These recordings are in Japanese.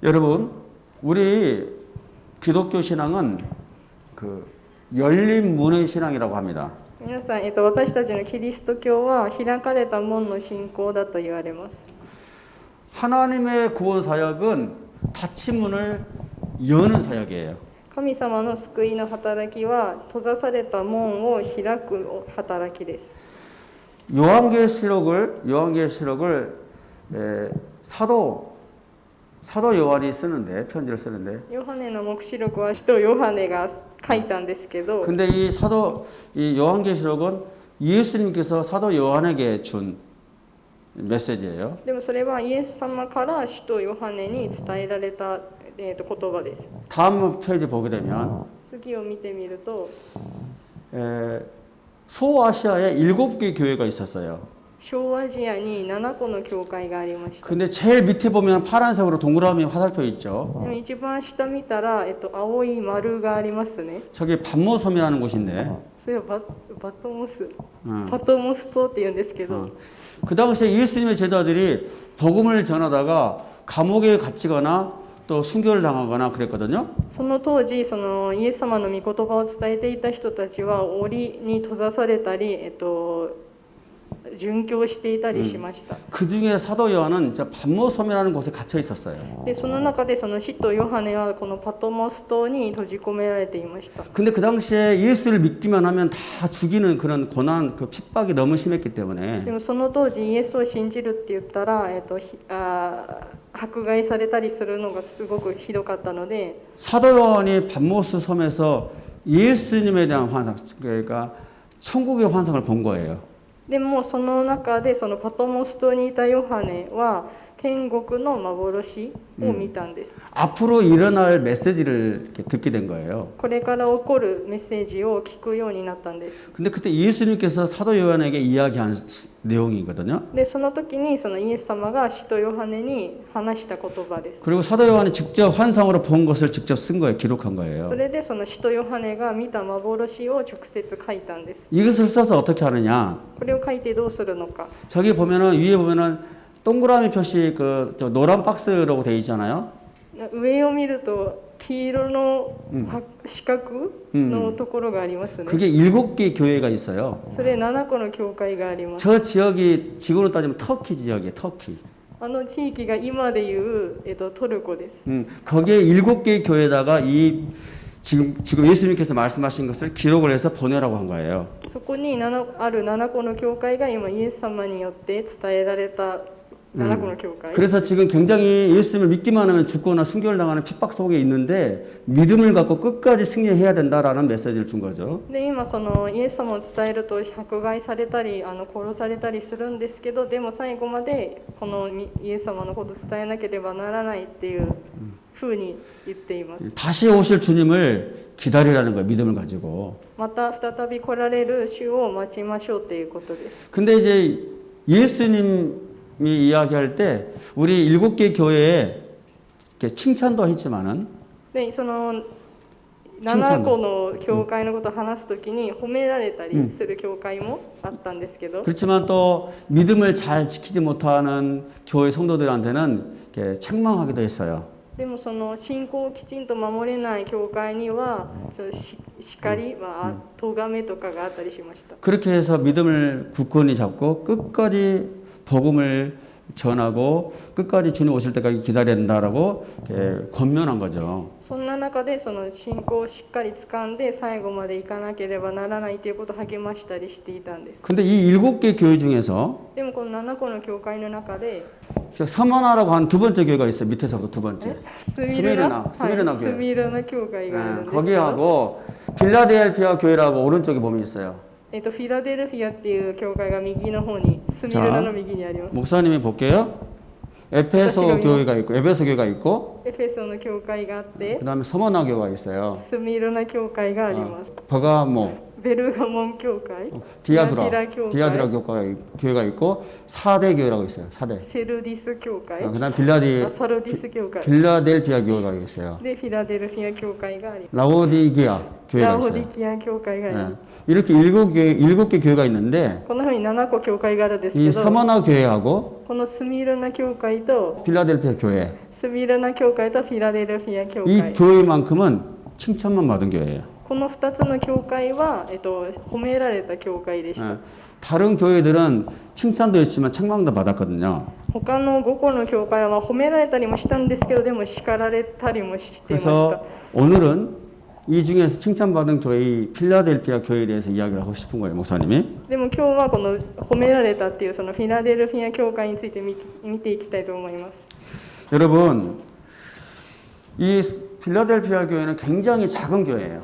여러분, 우리 기독교 신앙은 그 열린 문의 신앙이라고 합니다. 皆さん、私たちのキリスト教は開かれた門の信仰だと言われます。 하나님의 구원 사역은 닫힌 문을 여는 사역이에요. 神様の救いの働きは閉ざされた門を開く働きです。 요한계시록을 사도 요한이 쓰는데 편지를 쓰는데 ヨハネの黙示録は使徒ヨハネが書いたんですけど、 근데 이 요한계시록은 예수님께서 사도 요한에게 준 메시지예요. でもそれはイエス様から使徒ヨハネに伝えられた、言葉です。 다음 페이지 보게 되면 次を見てみると、 소아시아에 7개 교회가 있었어요. 小アジアに7個の教会がありました。 근데 제일 밑에 보면 파란색으로 동그라미 화살표 で 있죠. も一番下見たら、青い丸がありますね。 저기 반모섬이라는 곳인데 それはバトモス、 음. パトモス島って言うんですけど、 그 당시에 예수님의 제자들이 복음을 전하다가 감옥에 갇히거나 또 순교를 당하거나 그랬거든요. その当時、そのイエス様の御言葉を伝えていた人たちは檻に閉ざされたり、殉教していたりしました。 그 중에 사도 요한은 저 반모섬이라는 곳에 갇혀 있었어요. でその中でその使徒ヨハネはこのパトモス島に閉じ込められていました。 근데 그 당시에 예수를 믿기만 하면 다 죽이는 그런 고난, 그 핍박이 너무 심했기 で 때문에 もその当時イエスを信じるって言ったら、迫害されたりするのがすごくひどかったので、 사도 요한이 반모스 섬에서 예수님에 대한 환상, 그러니까 천국의 환상을 본 거예요. でもその中でそのパトモス島にいたヨハネは天国の幻を見たんです。 앞으로 일어날 메시지를 이렇게 듣게 된 거예요. これから起こるメッセージを聞くようになったんです。 근데 그때 예수님께서 사도 요한에게 이야기한 내용이거든요. でその時にそのイエス様が使徒ヨハネに話した言葉です。 그리고 사도 요한이 직접 환상으로 본 것을 직접 쓴 거예요. 기록한 そ 거예요. れでその使徒ヨハネが見た幻を直接書いたんです。 이것을 써서 어떻게 하느냐? これを書いてどうするのか。 저기 보면은 위에 보면은 동그라미 표시 저 노란 박스라고 돼 있잖아요. 上を見ると黄色の四角のところがありますね。 그게 7개 교회가 있어요. それ7個の教会があります。 저 지역이 지구로 따지면 터키 지역이에요. 터키. あの地域が今でいう、トルコです。 거기에 7개 교회에다가 이 지금 예수님께서 말씀하신 것을 기록을 해서 보내라고 한 거예요. そこにある7個の教会が今イエス様によって伝えられた7個の教会。 그래서 지금 굉장히 예수님을 믿기만 하면 죽거나 순교를 당하는 핍박 속에 있는데 믿음을 갖고 끝까지 승리해야 된다라는 메시지를 준 거죠. で今そのイエス様を伝えると迫害されたり殺されたりするんですけど、でも最後までこのイエス様のことを伝えなければならないっていうふうに言っています。 다시 오실 주님을 기다리라는 거예요. 믿음을 가지고. また再び来られる主を待ちましょうっていうことです。 근데 이제 예수님이 이야기할 때 우리 7개 교회에 이렇게 칭찬도 했지만은 でその7個の教会のことを話すときに褒められたりする教会もあったんですけど、 그렇지만 또 믿음을 잘 지키지 못하는 교회 성도들한테는 이렇게 책망하기도 했어요. でもその信仰をきちんと守れない教会には叱り、咎めとかがあったりしました。 그렇게 해서 믿음을 굳건히 잡고 끝까지 복음을 전하고 끝까지 주님 오실 때까지 기다려야 된다라고 권면한 거죠. そんな中でその信仰をしっかり掴んで最後まで行かなければならないということを励ましたりしていたんです。 근데 이 7개 교회 중에서 でもこの7個の教会の中で 서머나라고 하는 두 번째 교회가 있어요. 밑에서부터 두 번째. スミルナスミルナ교회. スミルナ教会があるんですけど、 거기하고 빌라델피아 교회라고 오른쪽에 보면 있어요. フィラデルフィアっていう教会が右の方に、スミルナの右にあります。 목사님이 볼게요. 에페소 교회가 있고 에베소 교회가 있고 エフェソの教会があって、 그다음에 서머나 교회가 있어요. スミルナ教会があります。 버가모 ベルガモン教会、 디아드라 教会、 디아드라 교회가 있고 4대 교회라고 있어요. 4대. セルディス教会、 그다음 サルディス教会、 빌라델피아 교회가 있어요. でフィラデルフィア教会があります。 라오디게아 교회가 ラオデ 있어요. ィキア教会があります。 이렇게 7개 교회가 있는데 このふうに7個教会があるんです 이 けど、 서머나 교회하고 このスミルナ教会と 필라델피아 교회 スビルナ教会とフィラデルフィア教 이 会 교회만큼은 칭찬만 받은 교회예요. この2つの教会は、褒められた教会でした 예. 다른 교회들은 칭찬도 있지만 책망도 받았거든요. 他の5個の教会は褒められたりもしたんですけどでも叱られたりもしていました 그래서 오늘은 이 중에서 칭찬받은 교회 필라델피아 교회에 대해서 이야기를 하고 싶은 거예요, 목사님이. でも今日はこの褒められたっていうそのフィラデルフィア教会について見ていきたいと思います 여러분, 이 필라델피아 교회는 굉장히 작은 교회예요.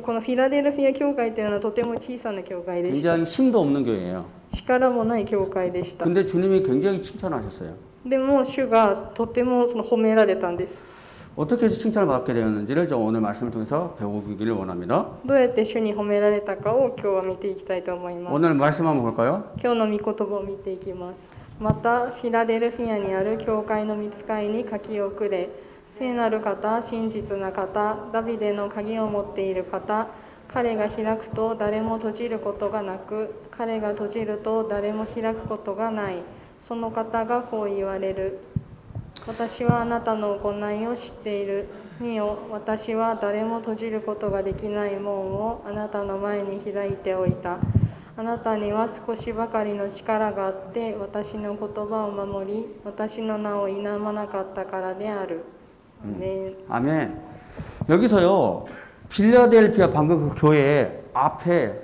このフィラデルフィア教会というのはとても小さな教会でした 굉장히 힘도 없는 교회예요. 力もない教会でした 근데 주님이 굉장히 칭찬하셨어요. でも主がとてもその褒められたんです 어떻게 해서 칭찬을 받게 되었는지를 저 오늘 말씀을 통해서 배워보기를 원합니다. どうやって主に褒められたかを今日は見ていきたいと思います 오늘 말씀 한번 볼까요? 今日の御言葉を見ていきます。また、フィラデルフィアにある教会の御使いに書き遅れ、聖なる方、真実な方、ダビデの鍵を持っている方、彼が開くと誰も閉じることがなく、彼が閉じると誰も開くことがない。その方がこう言われる。私はあなたの行いを知っている。見よ、私は誰も閉じることができない門をあなたの前に開いておいた。あなたには少しばかりの力があって私の言葉を守り私の名を否まなかったからである。ね 아멘. 여기서요, 필라델피아 방금 그 교회 앞에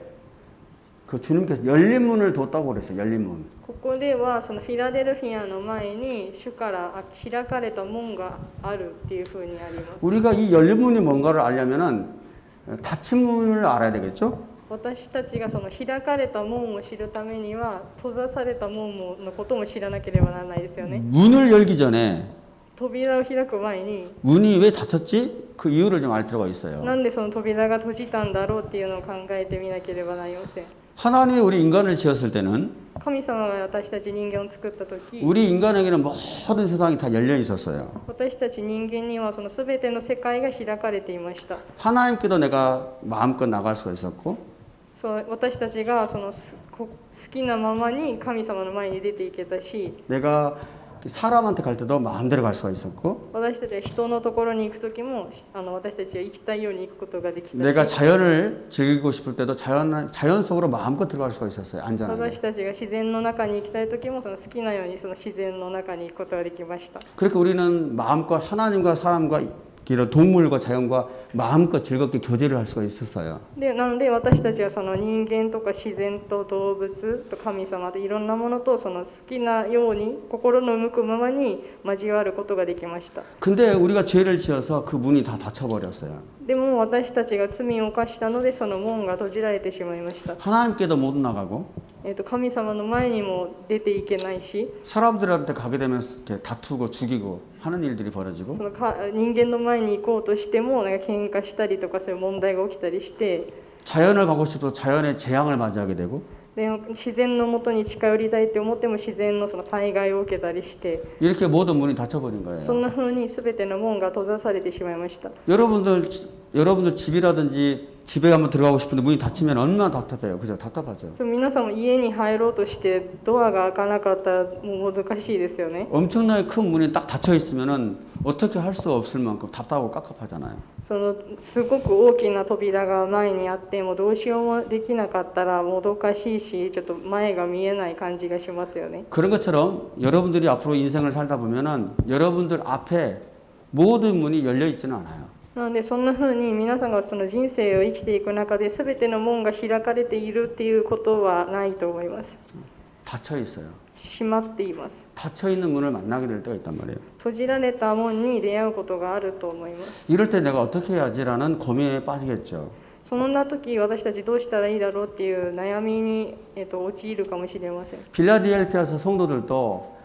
그 주님께서 열린 문을 뒀다고 그랬어요. 열린 문. ここではそのフィラデルフィアの前に主から開かれた門があるっていうふうにあります。 우리가 이 열린 문이 뭔가를 알려면은 닫힌 문을 알아야 되겠죠? 私たちがその開かれた門を知るためには閉ざされた門のことも知らなければならないですよね。 문을 열기 전에 扉を開く前に 문이 왜 닫혔지? 그 이유를 좀 알 필요가 있어요. なんでその扉が閉じたんだろうっていうのを考えてみなければなりません。 하나님이 우리 인간을 지었을 때는 神様が私たち人間を作った時 우리 인간에게는 모든 세상이 다 열려 있었어요. 私たち人間にはその全ての世界が開かれていました。 하나님께도 내가 마음껏 나갈 수가 있었고 そう私たちがその好きなままに神様の前に出ていけたし 내가 사람한테 갈 때도 마음대로 갈 수가 있었고 私たちが人のところに行く時も私たちが行きたいように行くことができた 내가 し 자연을 즐기고 싶을 때도 자연 속으로 마음껏 들어갈 수가 있었어요. 私 안전하게. たちが自然の中に行きたい時もその好きなようにその自然の中に行くことができました。 그렇게 우리는 마음껏 하나님과 사람과 이런 동물과 자연과 마음껏 즐겁게 교제를 할 수가 있었어요. でなので私たちはその人間とか自然と動物と神様といろんなものとその好きなように心の向くままに交わることができました。 근데 우리가 죄를 지어서 그 문이 다 닫혀버렸어요. でも私たちが罪を犯したのでその門が閉じられてしまいました。 하나님께도 못 나가고 神様の前にも出ていけないし 사람들한테 가게 되면 이렇게 다투고 죽이고 하는 일들이 벌어지고 その人間の前に行こうとしてもなんか喧嘩したりとかそういう問題が起きたりして 자연을 가고 싶어도 자연의 재앙을 맞이하게 되고 で自然のもとに近寄りたいって思っても自然のその災害を受けたりして 이렇게 모든 문이 닫혀버린 そん 거예요. な風に全ての門が閉ざされてしまいました。 여러분들 집이라든지 집에 한번 들어가고 싶은데 문이 닫히면 얼마나 답답해요. 그죠? 답답하죠. 皆さんも家に入ろうとしてドアが開かなかったらもう難しいですよね。 엄청나게 큰 문이 딱 닫혀 있으면은 어떻게 할 수 없을 만큼 답답하고 깝깝하잖아요. そのすごく大きな扉が前にあってもどうしようもできなかったらもどかしいしちょっと前が見えない感じがしますよね。 그런 것처럼 여러분들이 앞으로 인생을 살다 보면은 여러분들 앞에 모든 문이 열려 있지는 않아요. なのでそんな風に皆さんがその人生を生きていく中で全ての門が開かれているっていうことはないと思います。 닫혀 있어요. 閉まっています。 닫혀 있는 문을 만나게 될 때가 있단 말이에요. 閉じられた門に出会うことがあると思います。 이럴 때 내가 어떻게 해야지라는 고민에 빠지겠죠. そんな時私たちどうしたらいいだろうっていう悩みに、陥るかもしれません。 빌라델피아서 성도들도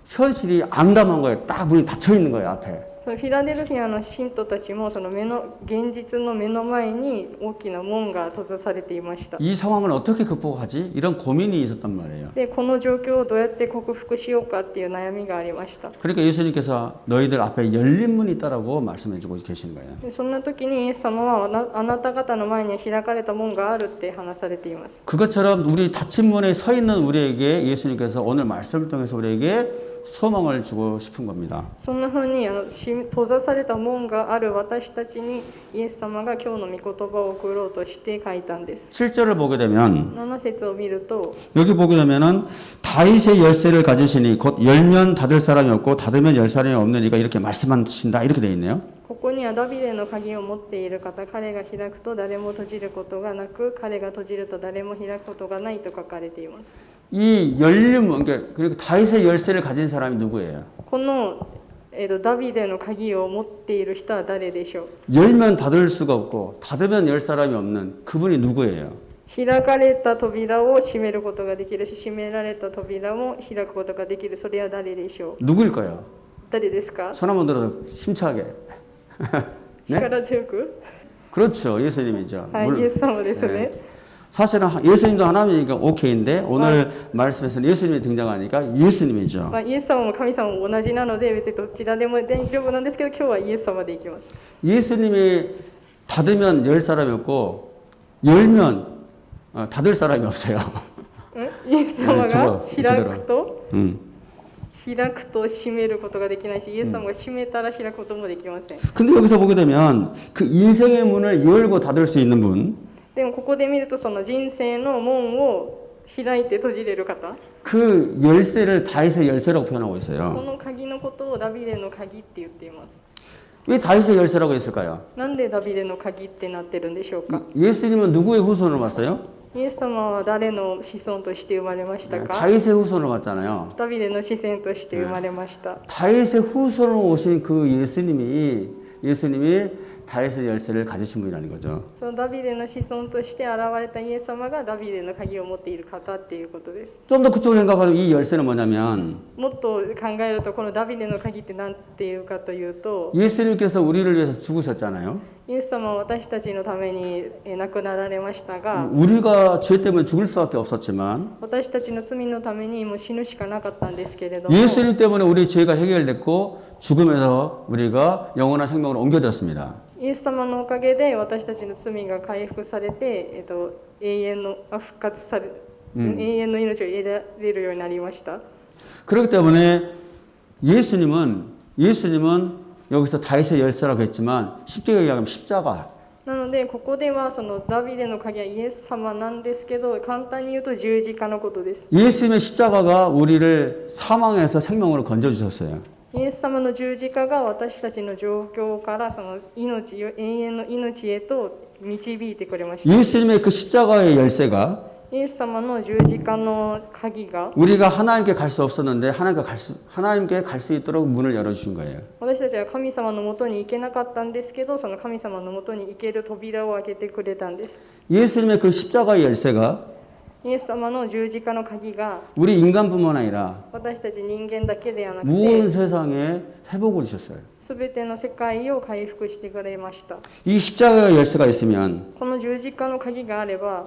현실이 암담한 거예요. 딱 문이 닫혀 있는 거예요, 앞에. そのフィラデルフィアの信徒たちもその現実の目の前に大きな門が閉ざされていました。 이 상황을 어떻게 극복하지? 이런 고민이 있었단 말이에요. でこの状況をどうやって克服しようかっていう悩みがありました。 그러니까 예수님께서 너희들 앞에 열린 문이 있다라고 말씀해 주고 계시는 거예요. でそんな時にイエス様はあなた方の前には開かれた門があるって話されています。 그것처럼 우리 닫힌 문에 서 있는 우리에게 예수님께서 오늘 말씀을 통해서 우리에게 소망을 주고 싶은 겁니다. そんな風に閉ざされた門がある私たちにイエス様が今日の御言葉を送ろうとして書いたんです。 7절을 보게 되면 7節を見ると 여기 보게 되면은 다윗의 열쇠를 가지시니 곧 열면 닫을 사람이 없고 닫으면 열 사람이 없는 이가 이렇게 말씀하신다 이렇게 되어 있네요. ここにはダビデの鍵を持っている方、彼が開くと誰も閉じることがなく、彼が閉じると誰も開くことがないと書かれています。 이 열림, 그러니까 다윗의 열쇠를 가진 사람이 누구예요? この、ダビデの鍵を持っている人は誰でしょう。 열면 닫을 수가 없고 닫으면 열 사람이 없는 그분이 누구예요? 開かれた扉を閉めることができるし、閉められた扉も開くことができる。それは誰でしょう。 누구일까요? 誰ですか。 손 한번 들어서 심차게. 네? 力強く。 그렇죠. 예수님이죠. はい、イエス様ですね。 사실은 예수님도 하나님이니까 오케이인데 오늘 말씀에서는 예수님이 등장하니까 예수님이죠. まあ、イエス様も神様も同じなので別にどちらでも大丈夫なんですけど、今日はイエス様でいきます。 예수님이 닫으면 열 사람이 없고 열면 닫을 사람이 없어요. イエス様が開くと、 음. 開くと閉めることができないし、イエス様が閉めたら開くこともできません。 근데 여기서 보게 되면 그 인생의 문을 열고 닫을 수 있는 분, でもここで見るとその人生の門を開いて閉じれる方、 그 열쇠를 다윗의 열쇠라고 표현하고 そ 있어요. の鍵のことをダビデの鍵って言っています。 왜 다윗의 열쇠라고 했을까요? なんでダビデの鍵ってなってるんでしょうか。 예수님은 누구의 후손을 왔어요? イエス様は誰の子孫として生まれましたか。 다윗의 후손을 왔잖아요. ダビデの子孫として生まれました。 다윗의 후손으로 오신 그 예수님이 다윗의 열쇠를 가지신 분이라는 거죠. そのダビデの子孫として現れたイエス様がダビデの鍵を持っている方っていうことです。 좀 더 그쪽으로 생각하면 이 열쇠는 뭐냐면 もっと考えるとこのダビデの鍵って何ていうかというと、 예수님께서 우리를 위해서 죽으셨잖아요. イエス様は私たちのために亡くなられましたが、 우리가 죄 때문에 죽을 수밖에 없었지만 私たちの罪のためにもう死ぬしかなかったんですけれども、 예수님 때문에 우리 죄가 해결됐고 죽음에서 우리가 영원한 생명으로 옮겨졌습니다. イエス様のおかげで私たちの罪が回復されて、永遠の復活され、永遠の命を得られるようになりました。 그렇기 때문에 예수님은 여기서 다윗의 열쇠라고 했지만 쉽게 얘기하면 십자가. なのでここではそのダビデの鍵はイエス様なんですけど、簡単に言うと十字架のことです。 예수님의 십자가가 우리를 사망에서 생명으로 건져주셨어요. イエス様の十字架が私たちの状況からその命、永遠の命へと導いてくれました。 예수님의 그 십자가의 열쇠가 イエス様の十字架の鍵が 우리가 하나님께 갈 수 없었는데 하나님께 갈 수 있도록 문을 열어주신 거예요. 私たちは神様のもとに行けなかったんですけど、その神様のもとに行ける扉を開けてくれたんです。 예수님의 그 십자가의 열쇠가 イエス様の十字架の鍵が 우리 인간뿐만 아니라 私たち人間だけではなく 모든 て 세상에 회복을 주셨어요. 全ての世界を回復してくれました。 이 십자가의 열쇠가 있으면 この十字架の鍵があれば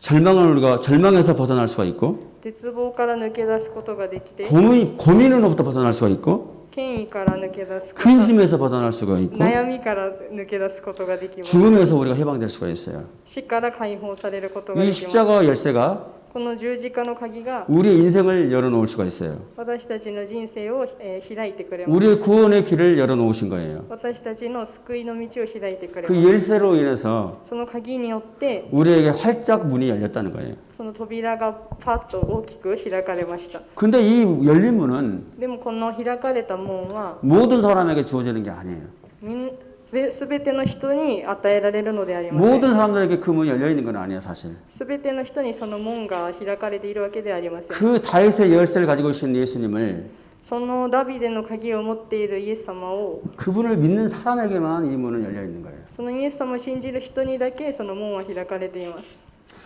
우리가 절망에서 벗어날 수가 있고 絶望から抜け出すことができて、 고민으로부터 벗어날 수가 있고 権威から抜け出すこと、 근심에서 벗어날 수가 있고 悩みから抜け出すことができます。 죽음에서 우리가 해방될 수가 있어요. 死から解放されることが 이 できます。 십자가 열쇠가 この十字架の鍵が 우리의 인생을 열어놓을 수가 있어요. 私たちの人生を開いてくれます。 우리의 구원의 길을 열어놓으신 거예요. 私たちの救いの道を開いてくれ 그 ます。 열쇠로 인해서 その鍵によって 우리에게 활짝 문이 열렸다는 거예요. その扉がパッと大きく開かれました。 근데 이 열린 문은 でもこの開かれた門は 모든 사람에게 주어지는 게 아니에요. 全ての人に与えられるのでありません。 모든 사람들에게 그 문이 열려 있는 건 아니에요, 사실. 全ての人にその門が開かれているわけではありません。 그 다윗의 열쇠를 가지고 계신 예수님을 そのダビデの鍵を持っているイエス様を 그분을 믿는 사람에게만 이 문은 열려 있는 거예요. そのイエス様を信じる人にだけその門は開かれています。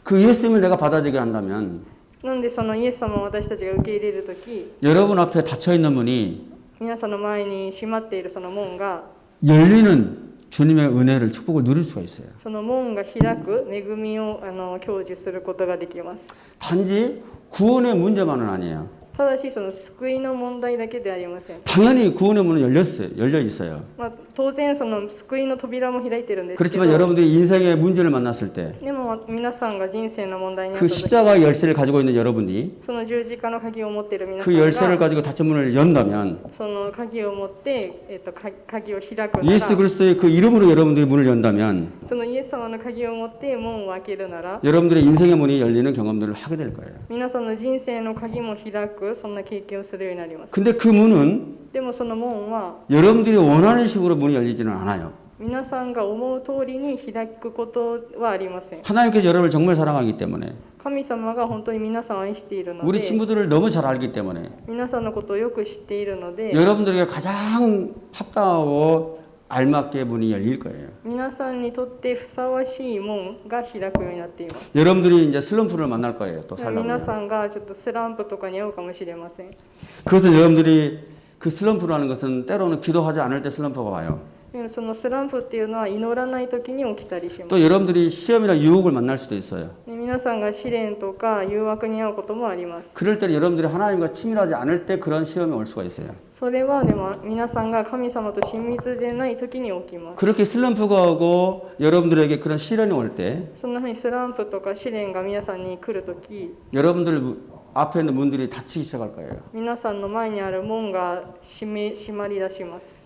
그 예수님을 내가 받아들이게 한다면 なのでそのイエス様を私たちが受け入れるとき、 여러분 앞에 닫혀 있는 문이 皆さんの前に閉まっているその門が 열리는 주님의 은혜를 축복을 누릴 수가 있어요. その門が開く恵みを享受することができます。 단지 구원의 문제만은 아니에요. ただしその救いの問題だけではありません。 당연히 구원의 문은 열려 있어요. まあ、当然その救いの扉も開いてるんですけ 그렇지만 ど、 여러분들이 인생의 문제를 만났을 때 でも皆さんが人生の問題にあっ 그 た時、 십자가의 열쇠를 가지고 있는 여러분이 その十字架の鍵を持っている皆さ 그 ん 열쇠를 が 가지고 닫힌 문을 연다면 その鍵を持って、鍵を開くなら、 예수 그리스도의 그 이름으로 여러분들이 문을 연다면 そのイエス様の鍵を持って門を開けるなら、 여러분들의 인생의 문이 열리는 경험들을 하게 될 거예요. 皆さんの人生の鍵も開く、そんな経験をするようになります。 근데 그 문은 でもその門は 여러분들이 원하는 식으로 문이 열리지는 않아요. 皆さんが思う通りに開くことはありません。 하나님께서 여러분을 정말 사랑하기 때문에 神様が本当に皆さんを愛しているの 우리 で、 친구들을 너무 잘 알기 때문에 皆さんのことをよく知っているので、 여러분들에게 가장 합당하고 알맞게 문이 열릴 거예요. 皆さんにとってふさわしい門が開くようになっています。 여러분들이 이제 슬럼프를 만날 거예요. 또 皆 살다 さ 보면. んがちょっとスランプとかに遭うかもしれません。 그것은 여러분들이 그 슬럼프라는 것은 때로는 기도하지 않을 때 슬럼프가 와요. でもそのスランプっていうのは祈らない時に起きたりします。 또 여러분들이 시험이나 유혹을 만날 수도 있어요. で皆さんが試練とか誘惑に遭うこともあります。 그럴 때 여러분들이 하나님과 친밀하지 않을 때 그런 시험이 올 수가 있어요. それはでも皆さんが神様と親密でない時に起きます。 그렇게 슬럼프가 오고 여러분들에게 그런 시련이 올 때 そんなふうにスランプとか試練が皆さんに来るとき、 여러분들 앞에 있는 문들이 닫히기 시작할 거예요. 皆さんの前にある門が閉まり出します。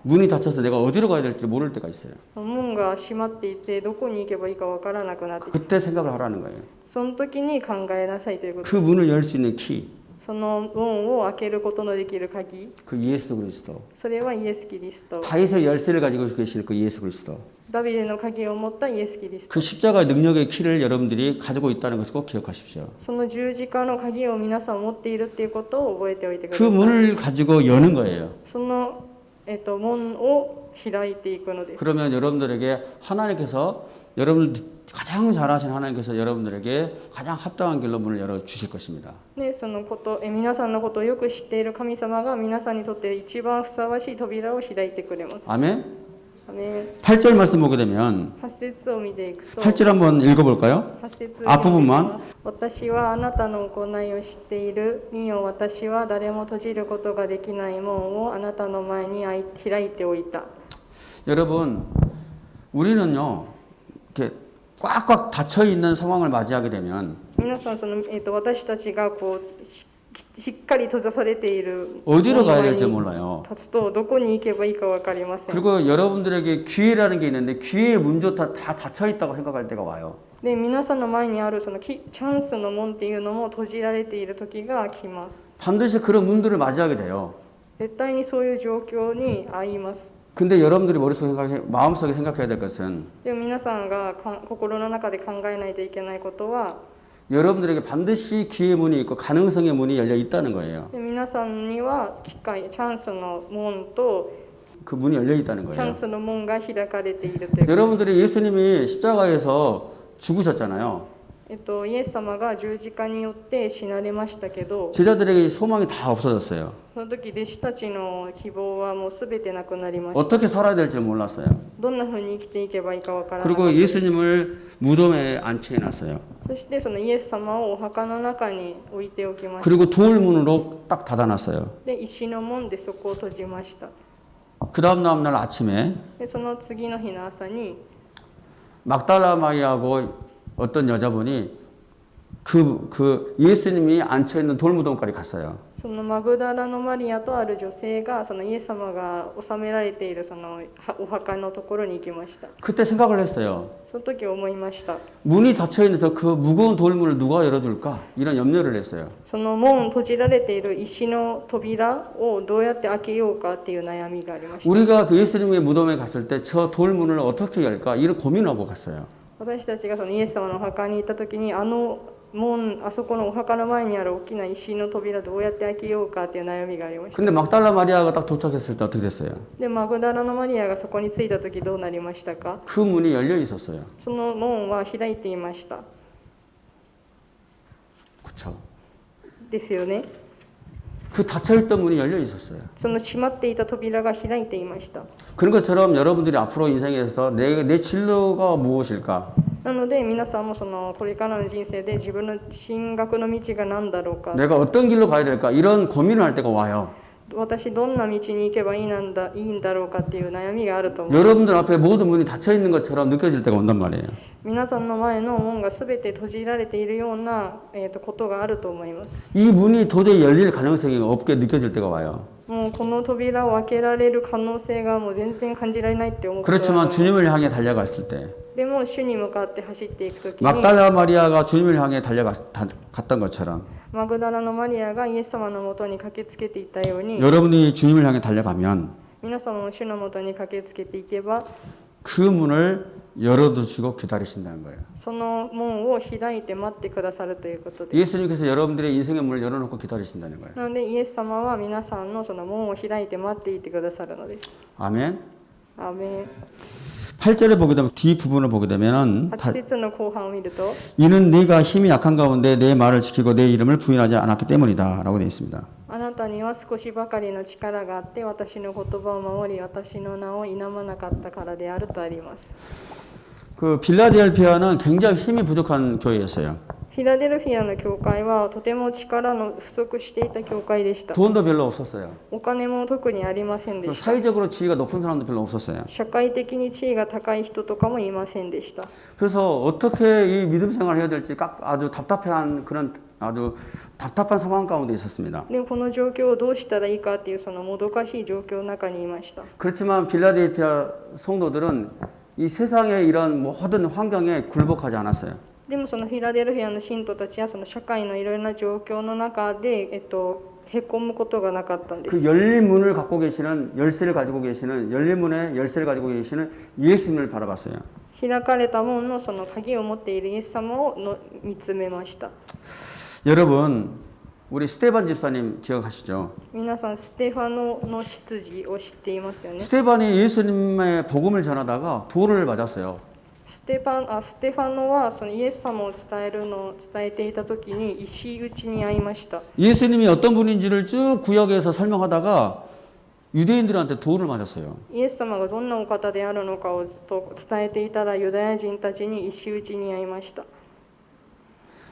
문이 닫혀서 내가 어디로 가야 될지 모를 때가 있어요. 門が閉まっていてどこに行けばいいかわからなくなってきて、 그때 생각을 하라는 거예요. その時に考えなさいということ。 그 문을 열 수 있는 키, その門を開けることのできる鍵、 그 예수 그리스도. それはイエス・キリスト。 다윗의 열쇠를 가지고 계시는 그 예수 그리스도. ダビデの鍵を持ったイエス・キリスト。 그 십자가의 능력의 키를 여러분들이 가지고 있다는 것을 꼭 기억하십시오. その十字架の鍵を皆さん持っているっていうことを覚えておいてくだ 그 さい。 문을 가지고 여는 거예요. その、門を開いていくのです。 그러면 여러분들에게 하나님께서 여러분들 가장 잘하신 하나님께서 여러분들에게 가장 합당한 길로 문을 열어 주실 것입니다. でそのこと皆さんのことをよく知っている神様が皆さんにとって一番ふさわしい扉を開いてくれます。 아멘. アメン。 8절 말씀 보게 되면 8節を見ていくと、 8절 한번 읽어볼까요? 8節 앞부분만 私はあなたの行いを知っている。見よ、私は誰も閉じることができない門をあなたの前に開いておいた。 여러분, 우리는요, 이렇게 꽉꽉 닫혀 있는 상황을 맞이하게 되면 皆さん私たちがこうしっかり閉ざされている 어디로 가야 門 될지 に 몰라요. 立つとどこに行けばいいか分かりません。 그리고 여러분들에게 기회라는 게 있는데 기회의 문조차 다 닫혀 있다고 생각할 때가 와요. で皆さんの前にあるそのチャンスの門っていうのも閉じられている時が来ます。 반드시 그런 문들을 맞이하게 돼요. 絶対にそういう状況に遭います。 근데 여러분들이 마음속에 생각해야 될 것은 でも皆さんが心の中で考えないといけないことは、 여러분들에게 반드시 기회의 문이 있고 가능성의 문이 열려 있다는 거예요. で皆さんには機会、チャンスの門と 그 문이 열려 있다는 チャ 거예요. ンスの門が開かれているということ。 여러분들이 예수님이 십자가에서 죽으셨잖아요. イエス様が十字架によって死なれましたけど、 제자들에게 소망이 다 없어졌어요. その時弟子たちの希望はもうすべてなくなりました。 어떻게 살아야 될지 몰랐어요. どんなふうに生きていけばいいかわからなかった 그리고 예수님을 무덤에 안치해 놨어요. そしてそのイエス様をお墓の中に置いておきました。 그리고 돌문으로 딱 닫아놨어요. で石の門でそこを閉じました。 그 다음 날 아침에 でその次の日の朝に 막달라 마리아하고 어떤 여자분이 그 예수님이 앉혀 있는 돌무덤까지 갔어요. そのマグダラのマリアとある女性がそのイエス様が収められているそのお墓のところに行きました。 그때 생각을 했어요. その時思いました。 문이 닫혀 있는데 그 무거운 돌문을 누가 열어줄까? 이런 염려를 했어요. その門閉じられている石の扉をどうやって開けようかっていう悩みがありました。 우리가 그 예수님의 무덤에 갔을 때 저 돌문을 어떻게 열까? 이런 고민하고 갔어요. 私たちがそのイエス様のお墓に行った時に門、あそこのお墓の前にある大きな石の扉どうやって開けようかっていう悩みがありました。 근데 막달라 마리아가 딱 도착했을 때 어떻게 됐어요? でマグダラのマリアがそこに着いた時どうなりましたか？ 그 문이 열려 있었어요. その門は開いていました。 그렇죠. ですよね。 그 닫혀있던 문이 열려 있었어요. その閉まっていた扉が開いていました。 그런 것처럼 여러분들이 앞으로 인생에서 내 진로가 무엇일까? なので皆さんもこれからの人生で自分の進学の道が何だろうか、 내가 어떤 길로 가야 될까? 이런 고민을 할 때가 와요. 私どんな道に行けばいいんだろうかっていう悩みがあると思う。 여러분들 앞에 모든 문이 닫혀 있는 것처럼 느껴질 때가 온단 말이에요. 皆さんの前の門が全て閉じられているような、ことがあると思います。 이 문이 도저히 열릴 가능성이 없게 느껴질 때가 와요. もうこの扉を開けられる可能性がもう全然感じられないって思ってたと思い 그렇지만 ます。 주님을 향해 달려갔을 때 でも主に向かって走っていくときに 막달라 마리아가 주님을 향해 달려갔던 것처럼 マグダラのマリアがイエス様のもとに駆けつけていったように 여러분이 주님을 향해 달려가면 皆様も主のもとに駆けつけていけば 그 문을 열어두시고 기다리신다는 거예요. その門を開いて待ってくださるということです。 예수님께서 여러분들의 인생의 문을 열어놓고 기다리신다는 거예요. なのでイエス様は皆さんのその門を開いて待っていてくださるのです。 아멘. アーメン。 8절에 보게 되면 뒤 부분을 보게 되면은 8節の後半を見ると 이는 네가 힘이 약한 가운데 내 말을 지키고 내 이름을 부인하지 않았기 때문이다라고 되어 있습니다. あなたには少しばかりの力があって私の言葉を守り私の名を否まなかったからであるとあります。 그 빌라델피아는 굉장히 힘이 부족한 교회였어요. フィラデルフィアの教会はとても力の不足していた教会でした。 돈도 별로 없었어요. お金も特にありませんで 그리고 した。 사회적으로 지위가 높은 사람도 별로 없었어요. 社会的に地位が高い人とかもいませんでした。 그래서 어떻게 이 믿음 생활을 해야 될지 아주 답답한 그런 아주 답답한 상황 가운데 있었습니다. でこの状況をどうしたらいいかっていうそのもどかしい状況の中にいました。 그렇지만 빌라델피아 성도들은 이 세상의 이런 모든 환경에 굴복하지 않았어요. でもそのフィラデルフィアの信徒たちはその社会のいろいろな状況の中で、へこむことがなかったんです。 그 열린 문을 갖고 계시는 열쇠를 가지고 계시는 열린 문의 열쇠를 가지고 계시는 예수님을 바라봤어요. 開かれた門のその鍵を持っているイエス様を見つめました。 여러분, 우리 스테반 집사님 기억하시죠? 皆さんステファノの出自を知っていますよね。 스테반이 예수님의 복음을 전하다가 돌을 맞았어요. ステファノはそのイエス様を伝えていた時に石打ちに遭いました。 예수님이 어떤 분인지를 쭉 구역에서 설명하다가 유대인들한테 돌을 맞았어요. イエス様がどんなお方であるのかをずっと伝えていたらユダヤ人たちに石打ちに遭いました。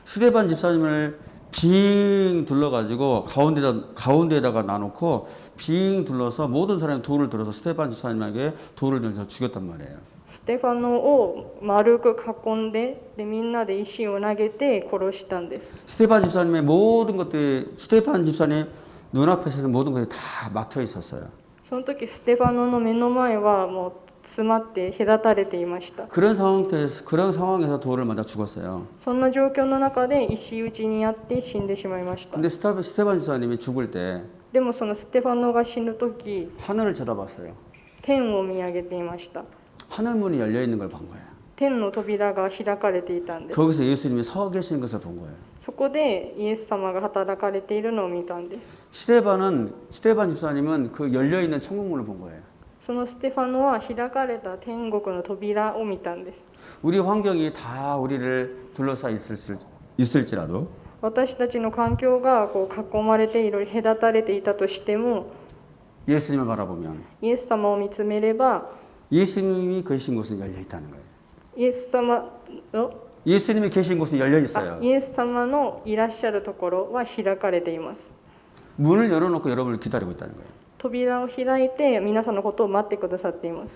스테반 집사님을 빙 둘러가지고 가운데에다가 놔놓고 빙 둘러서 모든 사람이 돌을 들어서 스테반 집사님에게 돌을 던져 죽였단 말이에요. ステファノを丸く囲んで、みんなで石を投げて殺したんです。 스테반 집사님의 모든 것들이 스테반 집사님 눈앞에서 모든 것이 다 막혀 있었어요. その時ステファノの目の前はもう詰まって隔たれていました。 그런 상황에서 돌을 맞아 죽었어요. そんな状況の中で石打ちにあって死んでしまいました。 근데 스테반 집사님이 죽을 때 でもそのステファノが死ぬ時、 하늘을 쳐다봤어요. 天を見上げていました。 하늘 문이 열려 있는 걸 본 거예요. 天の扉が開かれていたんです。 거기서 예수님이 서 계신 것을 본 거예요. そこでイエス様が働かれているのを見たんです。 스테반 집사님은 그 열려 있는 천국 문을 본 거예요. そのステファノは開かれた天国の扉を見たんです。 우리 환경이 다 우리를 둘러싸 있을지라도 私たちの環境がこう囲まれている、隔たれていたとしても、 예수님을 바라보면 イエス様を見つめれば 예수님이 계신 곳은 열려 있다는 거예요. イエス様の 예수님이 계신 곳은 열려 있어요. イエス様のいらっしゃるところは開かれています。 문을 열어놓고 여러분을 기다리고 있다는 거예요. 扉を開いて皆さんのことを待ってくださっています。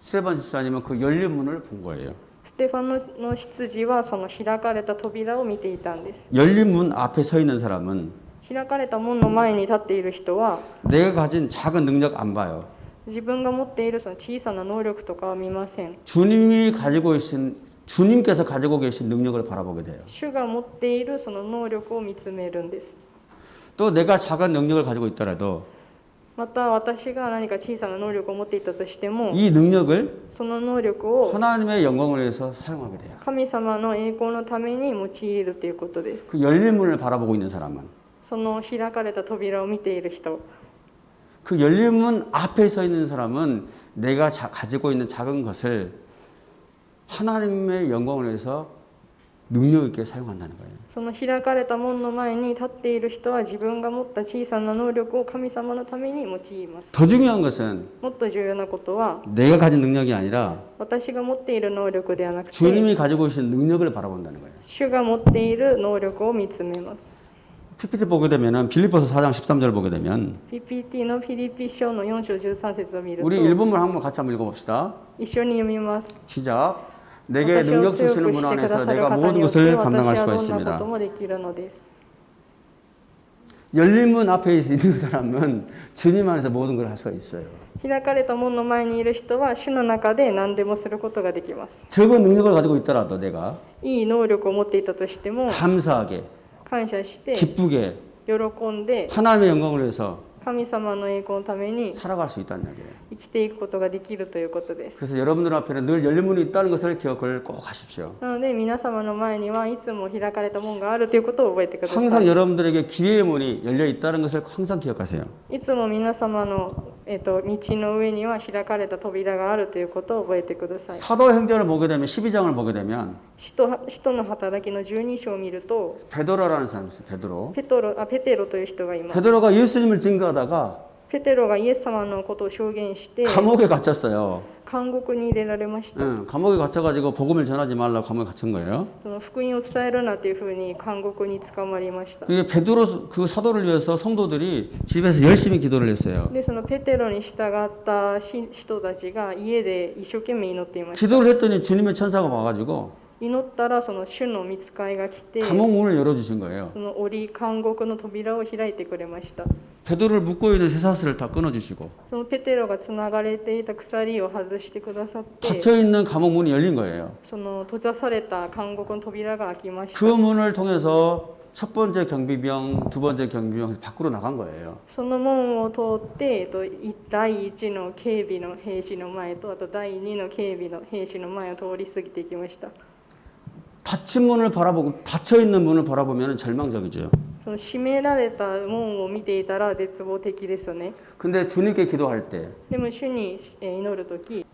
스테반 집사님은 그 열린 문을 본 거예요. ステファノの執事はその開かれた扉を見ていたんです。 열린 문 앞에 서 있는 사람은 開かれた門の前に立っている人は 내가 가진 작은 능력 안 봐요. 自分が持っているその小さな能力とかは見ません。 주님께서 가지고 계신 능력을 바라보게 돼요. 主が持っているその能力を見つめるんです。 또 내가 작은 능력을 가지고 있더라도 また私が何か小さな能力を持っていたとしても 이 능력을 その能力を 하나님의 영광을 위해서 사용하게 돼요. 神様の栄光のために用いるということです。 그 열린 문을 바라보고 있는 사람은 その開かれた扉を見ている人、 그 열린 문 앞에 서 있는 사람은 내가 가지고 있는 작은 것을 하나님의 영광을 위해서 능력 있게 사용한다는 거예요. その開かれた門の前に立っている人は自分が持った小さな能力を神様のために用います。 더 중요한 것은 もっと重要なことは 내가 가진 능력이 아니라 私が持っている能力ではなくて 주님이 가지고 계신 능력을 바라본다는 거예요. 主が持っている能力を見つめます。PPT 보게 되면은 빌립보서 4장 13절 보게 되면 PPT のフィリピ書の4章13節を見ると 우리 일본문 한번 같이 한번 읽어봅시다. 一緒に読みます。 시작. 내게 私を 능력 強 주시는 く 분 してくだ 안에서 さる 내가 方 모든 によって 것을 私 감당할 は 수가 どんなこ 있습니다. ともできるのです。 열린 문 앞에 있는 사람은 주님 안에서 모든 걸 할 수가 있어요. 開かれた門の前にいる人は主の中で何でもすることができます。 적은 능력을 가지고 있더라도 내가 いい能力を持っていたとしても 감사하게 感謝して 기쁘게 喜んで 하나님의 영광을 위해서 神様の栄光のために 살아갈 수 있다는 얘기예요. 生きていくことができるということです。 그래서 여러분들 앞에는 늘 열린 문이 있다는 것을 기억을 꼭 하십시오. なので皆様の前にはいつも開かれた門があるということを覚えてくださ 항상 い。 여러분들에게 기회의 문이 열려 있다는 것을 항상 기억하세요. いつも皆様の、道の上には開かれた扉があるということを覚えてください。 사도행전을 보게 되면 12장을 보게 되면 使徒の働きの12章を見ると 베드로라는 사람이 있어요. 베드로. ペテロという人がいます。 베드로가 예수님을 증거하다가 ペテロがイエス様のことを証言して 감옥에 갇혔어요. 監獄に入れられました。 응, 감옥에 갇혀가지고 복음을 전하지 말라고 감옥에 갇힌 거예요. その福音を伝えるなというふうに監獄に捕まりました。 그게 베드로 그 사도를 위해서 성도들이 집에서 열심히 기도를 했어요. でそのペテロに従った人たちが家で一生懸命祈っていました。 기도를 했더니 주님의 천사가 와가지고 祈ったらその主の御使いが来て 감옥 문을 열어주신 거예요. その監獄の扉を開いてくれました。 베드로를 묶고 있는 쇠사슬을 다 끊어주시고 そのペテロがつながれていた鎖を外してくださって 닫혀있는 감옥 문이 열린 거예요. その閉ざされた監獄の扉が開きました。 그 문을 통해서 첫 번째 경비병, 두 번째 경비병 밖으로 나간 거예요. その門を通って、第一の警備の兵士の前とあと第二の警備の兵士の前を通り過ぎていきました。 닫힌 문을 바라보고 닫혀있는 문을 바라보면 절망적이죠. その閉められた門を見ていたら絶望的ですよね。 근데 주님께 기도할 때 でも主に祈るとき、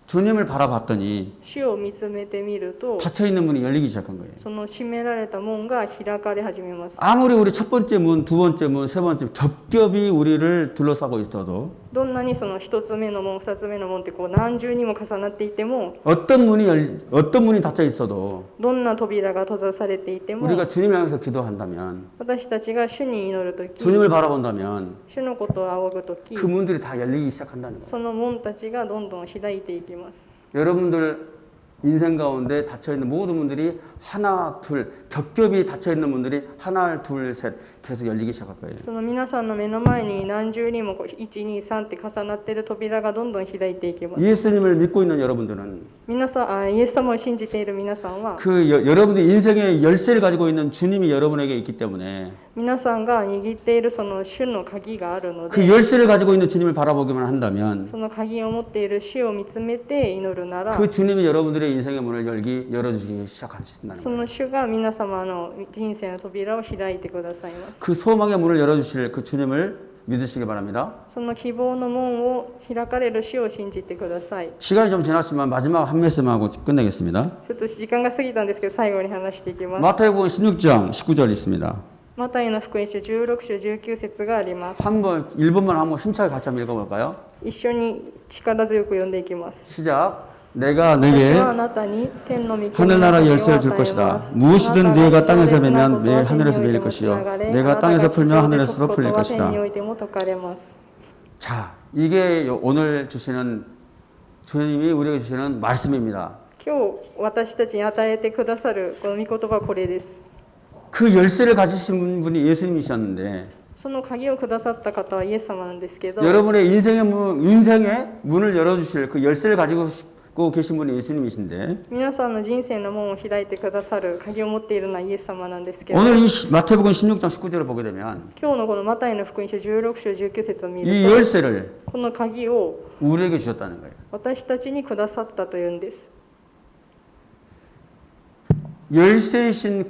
주님을 바라봤더니 主を見つめてみると 닫혀있는 문이 열리기 시작한 거예요. その閉められた門が開かれ始めます。 아무리 우리 첫 번째 문, 두 번째 문, 세 번째 겹겹이 우리를 둘러싸고 있어도 どんなにその一つ目の門、二つ目の門ってこう何重にも重なっていても、 어떤 문이 닫혀 있어도 どんな扉が閉ざされていても、 우리가 주님을 향해서 기도한다면 私たちが主に祈るとき、 주님을 바라본다면 主のことを仰ぐとき、 그 문들이 다 열리기 시작한다는 거예요. その門たちがどんどん開いていきます。 여러분들 인생 가운데 닫혀있는 모든 문들이 하나, 둘, 겹겹이 닫혀있는 문들이 하나, 둘, 셋 계속 열리기 시작할 거예요. その皆さんの目の前に何重にも1、2、3って重なっている扉がどんどん開いていきます。 예수님을 믿고 있는 여러분들은 イエス様を信じている皆さんは、 여러분의 인생의 열쇠를 가지고 있는 주님이 여러분에게 있기 때문에 皆さんが握っているその主の鍵があるの 그 で、 열쇠를 가지고 있는 주님을 바라보기만 한다면 その鍵を持っている主を見つめて祈るなら、 그 주님이 여러분들의 인생의 문을 열어주기 시작하신다는 そ 거예요. の主が皆様の人生の扉を開いてくださいます。 그 소망의 문을 열어주실 그 주님을 믿으시기 바랍니다. その希望の門を開かれる主を信じてください。 시간이 좀 지났지만 마지막 한 말씀하고 끝내겠습니다. ちょっと時間が過ぎたんですけど、最後に話していきます。 마태복음 16장 19절 있습니다. マタイの福音書16章19節があります。 한번 1번만 한번 힘차게 같이 한번 읽어볼까요? 一緒に力強く読んでいきます。 시작. 내가 私 내게 はあなたに天の御国の 하늘나라 鍵を 열쇠를 与 줄 え 것이다. ます。 무엇이든 네가 땅에서 매면 あなたが地上でつなぐことは 하늘에서 天におい 매일 てもつ 것이요. ながれ、 내가 あなた 땅에서 が地 풀면 上で 하늘에서 解くこと 풀릴 は天 것이다. においても解かれます。 자, 이게 오늘 주시는 주님이 우리에게 주시는 말씀입니다. 今日私たちに与えてくださるこの御言葉はこれです。 그 열쇠를 가지신 분이 예수님이셨는데 その鍵をくださった方はイエス様なんですけど、 여러분의 인생의 문을 열어주실 그 열쇠를 가지고 계신 분이 예수님이신데 皆さんの人生の門を開いてくださる鍵を持っているのはイエス様なんですけど、 오늘 이 마태복음 16장 19절을 보게 되면 今日のこのマタイの福音書16章19節を見 이 ると、 열쇠를 この鍵を 우리에게 주셨다는 거예요. 私たちにくださったというんです。 열쇠이신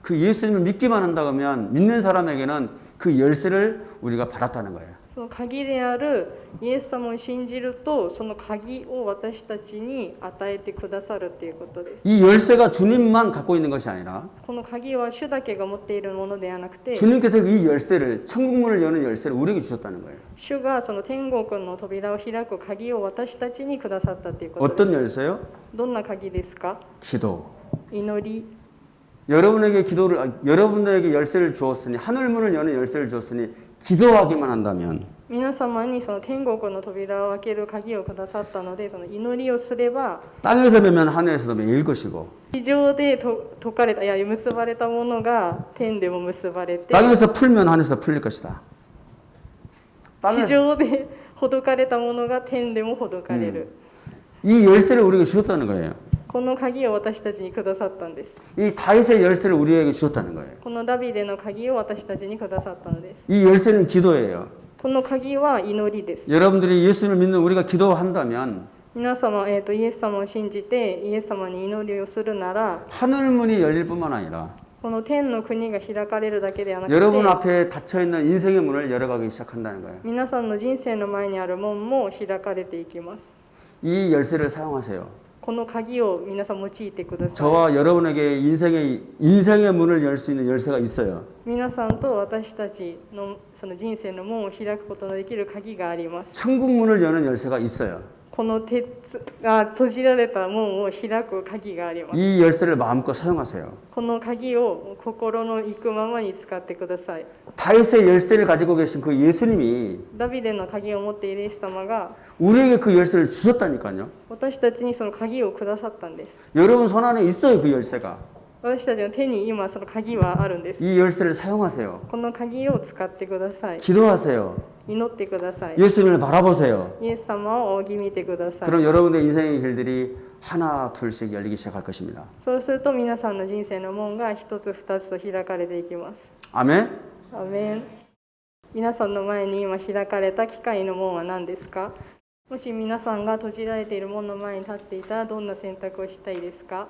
그 예수님을 믿기만 한다 그러면 믿는 사람에게는 그 열쇠를 우리가 받았다는 거예요. その鍵であるイエス様を信じると、その鍵を私たちに与えてくださるということです。 이 열쇠가 주님만 갖고 있는 것이 아니라 この鍵は主だけが持っているものではなくて、 주님께서 이 열쇠를 천국문을 여는 열쇠를 우리에게 주셨다는 거예요. 主がその天国の扉を開く鍵を私たちにくださったということです。 어떤 열쇠요? どんな鍵ですか？ 기도. 祈り。 여러분에게 열쇠를 주었으니 하늘 문을 여는 열쇠를 주었으니 기도하기만 한다면 皆様にその天国の扉を開ける鍵をくださったので、その祈りをすれば 땅에서 매면 하늘에서도 매일 것이고 地上で解かれた、いや結ばれたものが天でも結ばれて、 땅에서 풀면 하늘에서 풀릴 것이다. 地上でほどかれたものが天でもほどかれる。 이 열쇠를 우리에게 주셨다는 거예요. この鍵を私たちにくださったんです。 이 다윗의 열쇠를 우리에게 주셨다는 거예요. このダビデの鍵を私たちにくださったのです。 이 열쇠는 기도예요. この鍵は祈りです。 여러분들이 예수님을 믿는 우리가 기도한다면 皆様、イエス様を信じてイエス様に祈りをするなら、 하늘 문이 열릴 뿐만 아니라 この天の国が開かれるだけではなくて、 여러분 앞에 닫혀 있는 인생의 문을 열어가기 시작한다는 거예요. 皆さんの人生の前にある門も開かれていきます。 이 열쇠를 사용하세요. この鍵を皆さん用いてください。 저와 여러분에게 인생의 문을 열 수 있는 열쇠가 있어요. 皆さんと私たちのその人生の門を開くことのできる鍵があります。 천국 문을 여는 열쇠가 있어요. この鉄が閉じられた門を開く鍵があります。 이 열쇠를 마음껏 사용하세요. この鍵を心の行くままに使ってください。 다윗의 열쇠를 가지고 계신 그 예수님이 ダビデの鍵を持っているイエス様が 우리에게 그 열쇠를 주셨다니까요. 私たちにその鍵をくださったんです。 여러분 손 안에 있어요, 그 열쇠가. 私たちの手に今その鍵はあるんです。 이 열쇠를 사용하세요. この鍵を使ってください。 기도하세요. 祈ってください。 예수님을 바라보세요. イエス様を仰ぎ見てください。 그럼 여러분의 인생의 길들이 하나 둘씩 열리기 시작할 것입니다. そうすると皆さんの人生の門が一つ二つと開かれていきます。 아멘. アメン。皆さんの前に今開かれた機械の門は何ですか？もし皆さんが閉じられている門の前に立っていたらどんな選択をしたいですか？